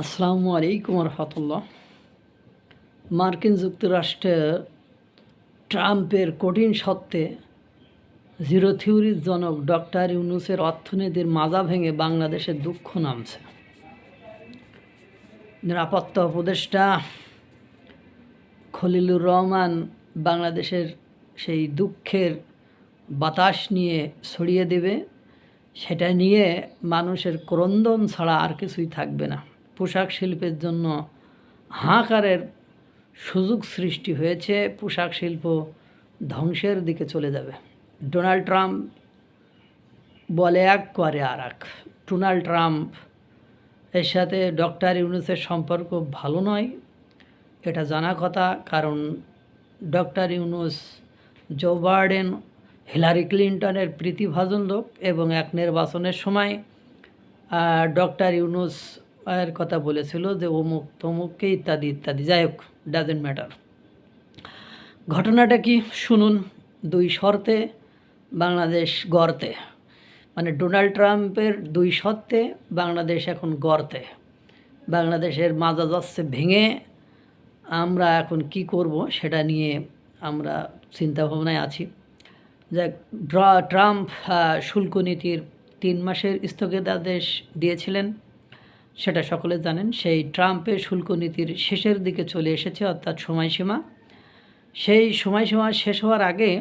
আসসালামু আলাইকুম রহমতুল্লাহ। মার্কিন যুক্তরাষ্ট্রে ট্রাম্পের কঠিন সত্ত্বে জিরো থিওরির জনক ডক্টর ইউনূসের অর্থনীতির মাজা ভেঙে বাংলাদেশে দুঃখ নামছে। নিরাপত্তা উপদেষ্টা খলিলুর রহমান বাংলাদেশের সেই দুঃখের বাতাস নিয়ে ছড়িয়ে দেবে, সেটা নিয়ে মানুষের ক্রন্দন ছাড়া আর কিছুই থাকবে না। পোশাক শিল্পের জন্য হাহাকারের সুযোগ সৃষ্টি হয়েছে, পোশাক শিল্প ধ্বংসের দিকে চলে যাবে। ডোনাল্ড ট্রাম্প বলে এক করে আর এক। ডোনাল্ড ট্রাম্প এর সাথে ডক্টর ইউনূসের সম্পর্ক ভালো নয়, এটা জানা কথা। কারণ doctor Yunus Joe Biden, Hillary ক্লিন্টনের প্রীতিভাজন লোক, এবং এক নির্বাচনের সময় ডক্টর ইউনূস এর কথা বলেছিল যে অমুক তমুককে ইত্যাদি ইত্যাদি। যাই হোক, ডাজেন্ট ম্যাটার। ঘটনাটা কি শুনুন। দুই শর্তে বাংলাদেশ গর্তে, মানে ডোনাল্ড ট্রাম্পের দুই শর্তে বাংলাদেশ এখন গর্তে। বাংলাদেশের মাজা যাচ্ছে ভেঙে। আমরা এখন কি করব সেটা নিয়ে আমরা চিন্তাভাবনায় আছি। যে ট্রাম্প শুল্ক নীতির 3 মাসের স্থগিতাদেশ দিয়েছিলেন, সেটা সকলে জানেন। সেই ট্রাম্পের শুল্ক নীতির শেষের দিকে চলে এসেছে, অর্থাৎ সময়সীমা। সেই সময়সীমা শেষ হওয়ার আগে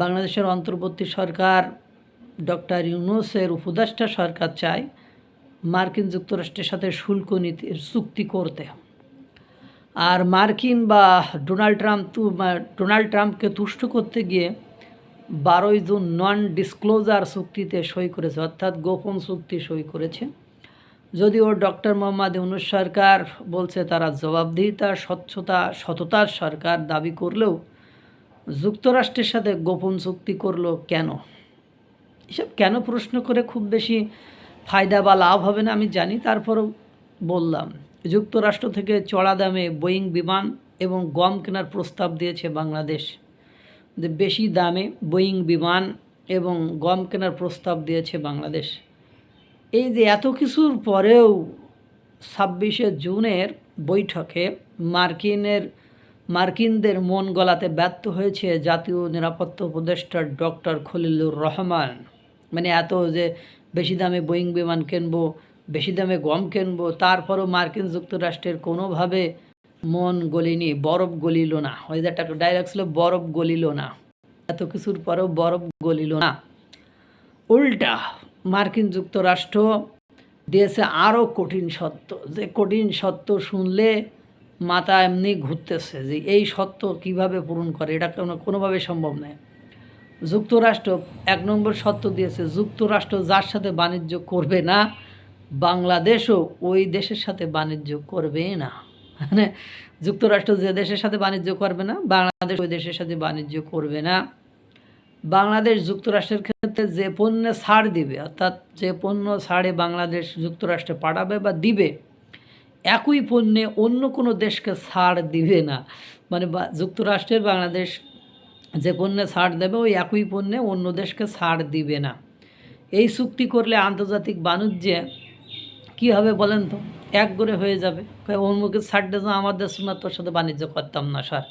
বাংলাদেশের অন্তর্বর্তী সরকার, ডক্টর ইউনূসের উপদেষ্টা সরকার চায় মার্কিন যুক্তরাষ্ট্রের সাথে শুল্ক নীতির চুক্তি করতে। আর মার্কিন বা ডোনাল্ড ট্রাম্পকে তুষ্ট করতে গিয়ে 12 জুন নন ডিসক্লোজার চুক্তিতে সই করেছে, অর্থাৎ গোপন চুক্তি সই করেছে। যদিও ডক্টর মোহাম্মদ ইউনূস সরকার বলছে তারা জবাবদিহিতা, স্বচ্ছতা, সততার সরকার দাবি করলেও যুক্তরাষ্ট্রের সাথে গোপন চুক্তি করলো কেন? এসব কেন প্রশ্ন করে খুব বেশি ফায়দা বা লাভ হবে না আমি জানি, তারপরও বললাম। যুক্তরাষ্ট্র থেকে চড়া দামে বোয়িং বিমান এবং গম কেনার প্রস্তাব দিয়েছে বাংলাদেশ। যে বেশি দামে বোয়িং বিমান এবং গম কেনার প্রস্তাব দিয়েছে বাংলাদেশ। এই যে এত কিছুর পরেও 26শে জুনের বৈঠকে মার্কিনদের মন গলাতে ব্যর্থ হয়েছে জাতীয় নিরাপত্তা উপদেষ্টা ডক্টর খলিলুর রহমান। মানে এত যে বেশি দামে বোয়িং বিমান কিনবো, বেশি দামে গম কিনবো, তারপরও মার্কিন যুক্তরাষ্ট্রের কোনোভাবে মন গলিনি, বরফ গলিল না। ওই যে একটা ডায়লগ ছিল, বরফ গলিল না। এত কিছুর পরেও বরফ গলিল না। উল্টা মার্কিন যুক্তরাষ্ট্র দিয়েছে আরও কঠিন সত্য, যে কঠিন সত্য শুনলে মাথা এমনি ঘুরতেছে যে এই সত্য কিভাবে পূরণ করে, এটা কোনোভাবে সম্ভব নয়। যুক্তরাষ্ট্র 1 নম্বর সত্য দিয়েছে, যুক্তরাষ্ট্র যার সাথে বাণিজ্য করবে না, বাংলাদেশও ওই দেশের সাথে বাণিজ্য করবে না। মানে যুক্তরাষ্ট্র যে দেশের সাথে বাণিজ্য করবে না, বাংলাদেশ ওই দেশের সাথে বাণিজ্য করবে না। বাংলাদেশ যুক্তরাষ্ট্রের ক্ষেত্রে যে পণ্যে ছাড় দিবে, অর্থাৎ যে পণ্য ছাড়ে বাংলাদেশ যুক্তরাষ্ট্রে পাঠাবে বা দিবে, একই পণ্যে অন্য কোনো দেশকে ছাড় দিবে না। মানে যুক্তরাষ্ট্রের বাংলাদেশ যে পণ্যে ছাড় দেবে, ওই একই পণ্যে অন্য দেশকে ছাড় দিবে না। এই চুক্তি করলে আন্তর্জাতিক বাণিজ্যে কী হবে বলেন তো? একগরে হয়ে যাবে। অন্যকে ছাড় দিয়ে আমাদের শোনা তোর সাথে বাণিজ্য করতাম না স্যার।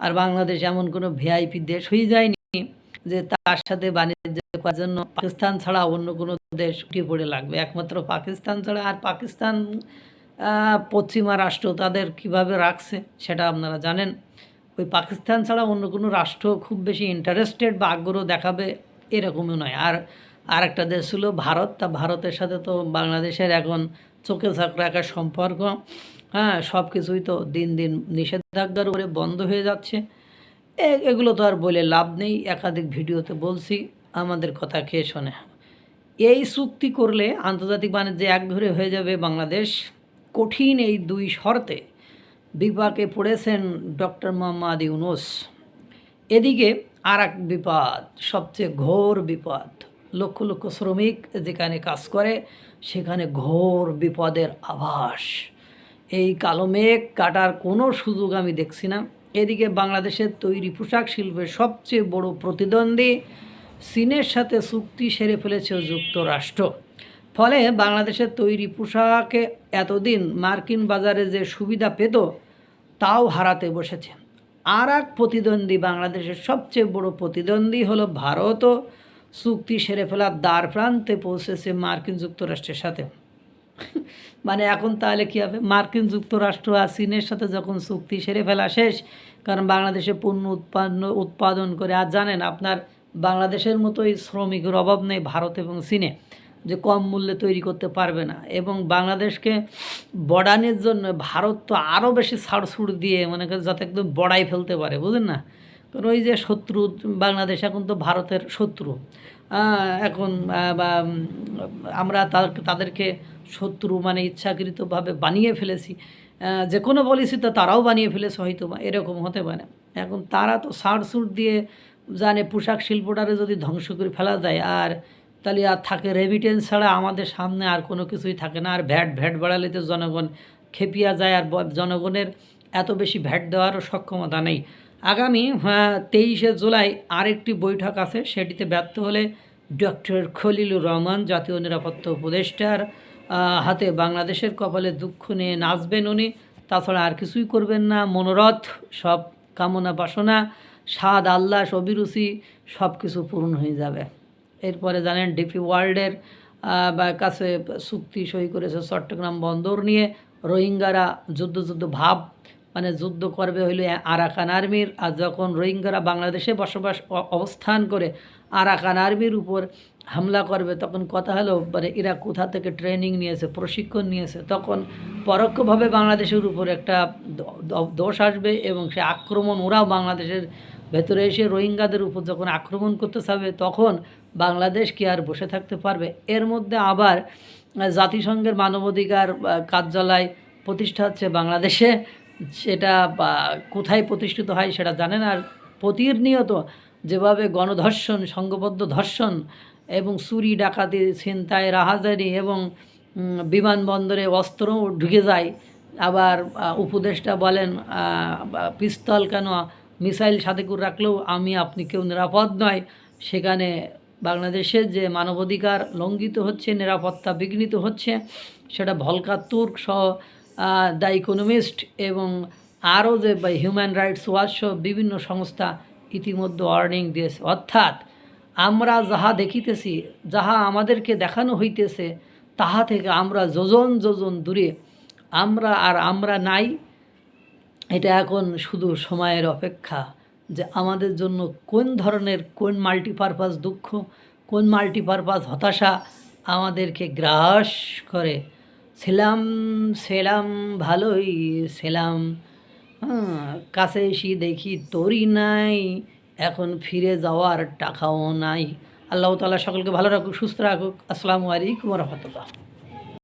আর বাংলাদেশ এমন কোনো ভিআইপি দেশ হয়ে যায়নি যে তার সাথে বাণিজ্য করার জন্য পাকিস্তান ছাড়া অন্য কোনো দেশ উঠে পড়ে লাগবে। একমাত্র পাকিস্তান ছাড়া, আর পাকিস্তান পশ্চিমা রাষ্ট্র তাদের কিভাবে রাখছে সেটা আপনারা জানেন। ওই পাকিস্তান ছাড়া অন্য কোনো রাষ্ট্র খুব বেশি ইন্টারেস্টেড বা আগ্রহ দেখাবে এরকমও নয়। আর একটা দেশ ছিল ভারত। তা ভারতের সাথে তো বাংলাদেশের এখন চোখে চোখ রাখার সম্পর্ক, সব কিছুই তো দিন দিন নিষেধাজ্ঞার উপরে বন্ধ হয়ে যাচ্ছে। এগুলো তো আর বলে লাভ নেই, একাধিক ভিডিওতে বলছি, আমাদের কথা খেয়ে শোনে। এই চুক্তি করলে আন্তর্জাতিক বাণিজ্যে একঘরে হয়ে যাবে বাংলাদেশ। কঠিন এই 2 শর্তে বিপাকে পড়েছেন ডক্টর মোহাম্মদ ইউনূস। এদিকে আর এক বিপদ, সবচেয়ে ঘোর বিপদ। লক্ষ লক্ষ শ্রমিক যেখানে কাজ করে সেখানে ঘোর বিপদের আভাস। এই কালো মেঘ কাটার কোনো সুযোগ আমি দেখছি না। এদিকে বাংলাদেশের তৈরি পোশাক শিল্পের সবচেয়ে বড় প্রতিদ্বন্দ্বী চীনের সাথে চুক্তি সেরে ফেলেছে যুক্তরাষ্ট্র। ফলে বাংলাদেশের তৈরি পোশাকে এতদিন মার্কিন বাজারে যে সুবিধা পেত তাও হারাতে বসেছে। আর এক প্রতিদ্বন্দ্বী, বাংলাদেশের সবচেয়ে বড় প্রতিদ্বন্দ্বী হলো ভারতও চুক্তি সেরে ফেলার দ্বার প্রান্তে পৌঁছেছে মার্কিন যুক্তরাষ্ট্রের সাথে। মানে এখন তাহলে কী হবে, মার্কিন যুক্তরাষ্ট্র আর চীনের সাথে যখন চুক্তি সেরে ফেলা শেষ, কারণ বাংলাদেশে পণ্য উৎপাদন করে, আর জানেন আপনার বাংলাদেশের মতোই শ্রমিকের অভাব নেই ভারত এবং চীনে, যে কম মূল্যে তৈরি করতে পারবে না। এবং বাংলাদেশকে বড়ানোর জন্য ভারত তো আরও বেশি ছাড়ছুড় দিয়ে মনে করে যাতে একদম বড়াই ফেলতে পারে, বুঝলেন না। কারণ ওই যে শত্রু বাংলাদেশ এখন তো ভারতের শত্রু, এখন বা আমরা তাদেরকে শত্রু মানে ইচ্ছাকৃতভাবে বানিয়ে ফেলেছি, যে কোনো পলিসি তো তারাও বানিয়ে ফেলেছে হয়তো বা, এরকম হতে পারে। এখন তারা তো ছাড়ছুড় দিয়ে জানে পোশাক শিল্পটারে যদি ধ্বংস করে ফেলা যায়, আর তাহলে আর থাকে রেমিটেন্স ছাড়া আমাদের সামনে আর কোনো কিছুই থাকে না। আর ভ্যাট বাড়ালে তো জনগণ খেপিয়া যায়, আর জনগণের এত বেশি ভ্যাট দেওয়ারও সক্ষমতা নেই। আগামী 23শে জুলাই আরেকটি বৈঠক আছে, সেটিতে ব্যর্থ হলে ডক্টর খলিলুর রহমান জাতীয় নিরাপত্তা উপদেষ্টার হাতে বাংলাদেশের কপালে দুঃখ নিয়ে নাচবেন উনি। তাছাড়া আর কিছুই করবেন না। মনোরথ সব কামনা বাসনা, স্বাদ আল্লাস অভিরুচি সব কিছু পূরণ হয়ে যাবে। এরপরে জানেন ডিপি ওয়ার্ল্ডের কাছে চুক্তি সই করেছে চট্টগ্রাম বন্দর নিয়ে। রোহিঙ্গারা যুদ্ধ ভাব, মানে যুদ্ধ করবে হইল আরাকান আর্মির, আর যখন রোহিঙ্গারা বাংলাদেশে অবস্থান করে আরাকান আর্মির উপর হামলা করবে, তখন কথা হলো মানে এরা কোথা থেকে ট্রেনিং নিয়েছে, প্রশিক্ষণ নিয়েছে, তখন পরোক্ষভাবে বাংলাদেশের উপর একটা দোষ আসবে, এবং সে আক্রমণ ওরাও বাংলাদেশের ভেতরে এসে রোহিঙ্গাদের উপর যখন আক্রমণ করতে চাবে, তখন বাংলাদেশ কি আর বসে থাকতে পারবে। এর মধ্যে আবার জাতিসংঘের মানবাধিকার কার্যালয় প্রতিষ্ঠা হচ্ছে বাংলাদেশে, সেটা কোথায় প্রতিষ্ঠিত হয় সেটা জানেন। আর প্রতিনিয়ত যেভাবে গণধর্ষণ, সংঘবদ্ধ ধর্ষণ এবং চুরি ডাকাতি ছিনতাই রাহাজানি এবং বিমানবন্দরে অস্ত্রও ঢুকে যায়, আবার উপদেষ্টা বলেন পিস্তল কেন মিসাইল সাথে করে রাখলেও আমি আপনি কেউ নিরাপদ নয়। সেখানে বাংলাদেশের যে মানবাধিকার লঙ্ঘিত হচ্ছে, নিরাপত্তা বিঘ্নিত হচ্ছে, সেটা ভলকার তুর্ক সহ দ্য ইকোনমিস্ট এবং আরও যে হিউম্যান রাইটস ওয়াচ সহ বিভিন্ন সংস্থা ইতিমধ্যে ওয়ার্নিং দিয়েছে। অর্থাৎ আমরা যাহা দেখিতেছি, যাহা আমাদেরকে দেখানো হইতেছে, তাহা থেকে আমরা যোজন দূরে, আমরা নাই। এটা এখন শুধু সময়ের অপেক্ষা যে আমাদের জন্য কোন মাল্টিপারপাস দুঃখ, কোন মাল্টিপারপাস হতাশা আমাদেরকে গ্রাস করে। ছিলাম ভালোই ছিলাম, কাছে এসে দেখি তোরই নাই, এখন ফিরে যাওয়ার টাকাও নাই। আল্লাহ তাআলা সকলকে ভালো রাখুক, সুস্থ রাখুক। আসসালামু আলাইকুম ওয়া রাহমাতুল্লাহ।